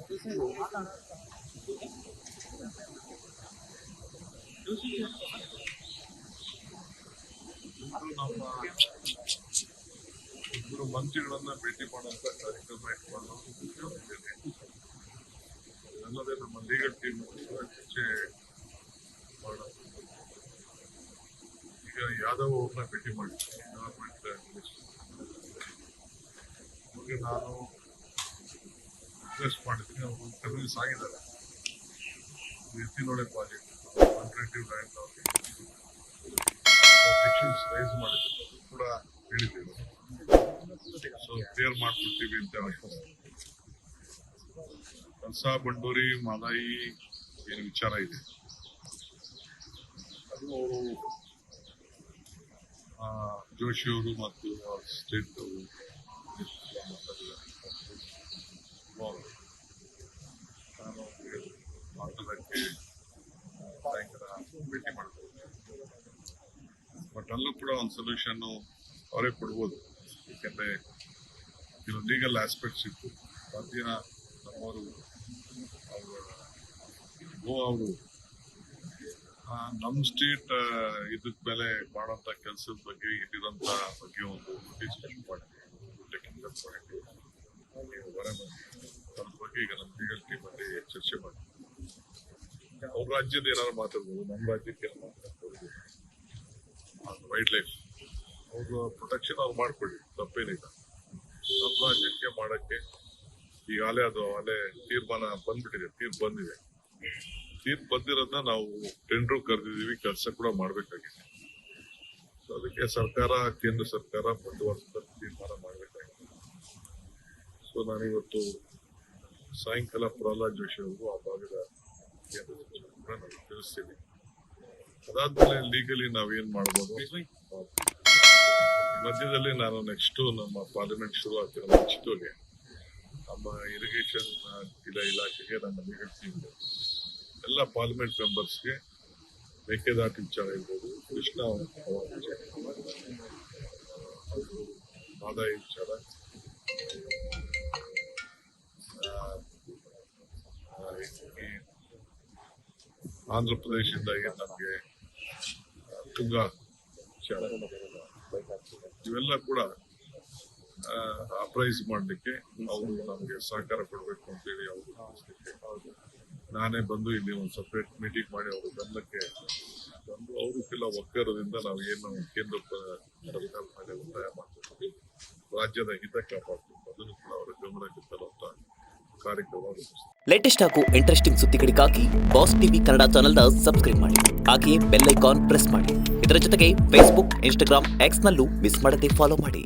ನಮ್ಮ ಇಬ್ಬರು ಮಂತ್ರಿಗಳನ್ನ ಭೇಟಿ ಮಾಡುವಂತ ಕಾರ್ಯಕ್ರಮ ಇಟ್ಕೊಂಡು ನನ್ನದೇ ನಮ್ಮ ಲೀಗಲ್ ಟೀಮ್ ಚರ್ಚೆ ಮಾಡೋದು. ಈಗ ಯಾದವ್ ಅವ್ರನ್ನ ಭೇಟಿ ಮಾಡಿದ್ದೀನಿ, ಗವರ್ಮೆಂಟ್ ಅವ್ರಿಗೆ ನಾನು ರಿಕ್ವೆಸ್ಟ್ ಮಾಡಿದ್ದೀನಿ. ಅವರು ಕನ್ವಿನ್ಸ್ ಆಗಿದ್ದಾರೆ. ಎತ್ತಿನೊಳೆ ಪ್ರಾಜೆಕ್ಟ್ ಕಾಂಟ್ರಾಕ್ಟಿವ್ ಲ್ಯಾಂಡ್ ಸೆಕ್ಷನ್ಸ್ ರೈಸ್ ಮಾಡಿದ್ರು ಕೂಡ ಹೇಳಿದ್ದೀವಿ. ಸೊ ಕ್ಲಿಯರ್ ಮಾಡ್ಕೊಡ್ತೀವಿ ಅಂತ ಆಶ್ವಾಸನೆ. ಕಲ್ಸಾ ಬಂಡೂರಿ ಮಾಲಾಯಿ ಏನು ವಿಚಾರ ಇದೆ ಅದು ಅವರು ಜೋಶಿ ಅವರು ಮತ್ತು ಸ್ಟೇಟ್ ನಾನು ಮಾತಾಡಕ್ಕೆ ಸಾಯಂಕಾಲ ಭೇಟಿ ಮಾಡ್ಬೋದು. ಬಟ್ ಅಲ್ಲೂ ಕೂಡ ಒಂದು ಸೊಲ್ಯೂಷನ್ ಅವರೇ ಕೊಡ್ಬೋದು. ಯಾಕಂದ್ರೆ ಕೆಲವು ಲೀಗಲ್ ಆಸ್ಪೆಕ್ಟ್ಸ್ ಇತ್ತು. ಮಧ್ಯಾಹ್ನ ನಮ್ಮವರು ಅವರು ನಮ್ಮ ಸ್ಟೇಟ್ ಇದಕ್ ಮೇಲೆ ಮಾಡುವಂತ ಕೆಲಸದ ಬಗ್ಗೆ ಇಲ್ಲಿರೋಂತ ಬಗ್ಗೆ ಒಂದು ಡಿಸ್ಕಷನ್ ಮಾಡಿದ್ವಿ. ಟೆಕ್ನಿಕಲ್ ಪಾಯಿಂಟ್ ಹೊರ ಅದ್ರ ಬಗ್ಗೆ ಈಗ ನಮ್ಮ ಲೀಗಲ್ ಟೀಮ್ ಅಲ್ಲಿ ಚರ್ಚೆ ಮಾಡಿದ್ವಿ. ಅವ್ರ ರಾಜ್ಯದ ಏನಾದ್ರು ಮಾತಾಡ್ಬೋದು, ನಮ್ಮ ರಾಜ್ಯಕ್ಕೆ ಏನಾದ್ರು ಮಾತಾಡ್ಬೋದು. ವೈಲ್ಡ್ ಲೈಫ್ ಅವ್ರ ಪ್ರೊಟೆಕ್ಷನ್ ಅವ್ರು ಮಾಡ್ಕೊಳ್ಳಿ, ತಪ್ಪೇನಿಲ್ಲ. ನಮ್ಮ ರಾಜ್ಯಕ್ಕೆ ಮಾಡಕ್ಕೆ ಈಗಾಗಲೇ ಅದು ಅಲ್ಲೇ ತೀರ್ಮಾನ ಬಂದ್ಬಿಟ್ಟಿದೆ. ತೀರ್ಪು ಬಂದಿದೆ. ತೀರ್ಪು ಬಂದಿರೋದನ್ನ ನಾವು ಟೆಂಡರ್ ಕರೆದಿದ್ದೀವಿ, ಕೆಲಸ ಕೂಡ ಮಾಡ್ಬೇಕಾಗಿದೆ. ಸೊ ಅದಕ್ಕೆ ಸರ್ಕಾರ, ಕೇಂದ್ರ ಸರ್ಕಾರ ಬುಧವಾರದ ತೀರ್ಮಾನ ಮಾಡ್ಬೇಕಾಗಿದೆ. ಸೊ ನಾನಿವತ್ತು ಸಾಯಂಕಾಲ ಪ್ರಹ್ಲಾದ್ ಜೋಶಿ ಅವ್ರಿಗೂ ಆ ಭಾಗದ ಕೇಂದ್ರ ಸಚಿವರು ಕೂಡ ನಾನು ತಿಳಿಸ್ತೀನಿ. ಅದಾದ್ಮೇಲೆ ಲೀಗಲಿ ನಾವೇನ್ ಮಾಡ್ಬೋದು. ಮಧ್ಯದಲ್ಲಿ ನಾನು ನೆಕ್ಸ್ಟ್ ನಮ್ಮ ಪಾರ್ಲಿಮೆಂಟ್ ಶುರು ಆಗ್ತಿರೋ ಮುಂಚಿತವಾಗಿ ನಮ್ಮ ಇರಿಗೇಷನ್ ಇಲಾಖೆಗೆ ನಮ್ಮ ಲೀಗಲ್ ಟೀಮ್ ಎಲ್ಲ ಪಾರ್ಲಿಮೆಂಟ್ ಮೆಂಬರ್ಸ್ಗೆ ಮೇಕೆದಾಟು ವಿಚಾರ ಇರ್ಬೋದು, ಕೃಷ್ಣ ವಿಚಾರ, ಆದಾಯ ವಿಚಾರ, ಆಂಧ್ರ ಪ್ರದೇಶದಿಂದ ಏನು ನಮಗೆ ತುಂಗಾ ವಿಚಾರ, ಇವೆಲ್ಲ ಕೂಡ ಅಪ್ರೈಸ್ ಮಾಡಲಿಕ್ಕೆ ಅವರು ನಮಗೆ ಸಹಕಾರ ಕೊಡಬೇಕು ಅಂತೇಳಿ ಅವರು ನಾನೇ ಬಂದು ಇಲ್ಲಿ ಒಂದು ಸಪ್ರೇಟ್ ಮೀಟಿಂಗ್ ಮಾಡಿ ಅವರು ಗಮನಕ್ಕೆ ಬಂದು ಅವರು ಕೆಲ ಒಕ್ಕರದಿಂದ ನಾವು ಏನು ಕೇಂದ್ರ ಸರ್ಕಾರದ ಮೇಲೆ ಒತ್ತಾಯ ಮಾಡ್ತೀವಿ, ರಾಜ್ಯದ ಹಿತ ಕಾಪಾಡ್ತೀವಿ, ಅದನ್ನು ಕೂಡ ಅವರ ಗಮನಕ್ಕೆ ತರುವಂತ ಕಾರ್ಯಕ್ರಮ. ಲೇಟೆಸ್ಟ್ ಹಾಗೂ ಇಂಟ್ರೆಸ್ಟಿಂಗ್ ಸುದ್ದಿಗಳಿಗಾಗಿ ಬಾಸ್ ಟಿವಿ ಕನ್ನಡ ಚಾನೆಲ್ನ ಸಬ್ಸ್ಕ್ರೈಬ್ ಮಾಡಿ. ಹಾಗೆಯೇ ಬೆಲ್ ಐಕಾನ್ ಪ್ರೆಸ್ ಮಾಡಿ. ಇದರ ಜೊತೆಗೆ ಫೇಸ್ಬುಕ್, ಇನ್ಸ್ಟಾಗ್ರಾಮ್, ಎಕ್ಸ್ ನಲ್ಲೂ ಮಿಸ್ ಮಾಡದೆ ಫಾಲೋ ಮಾಡಿ.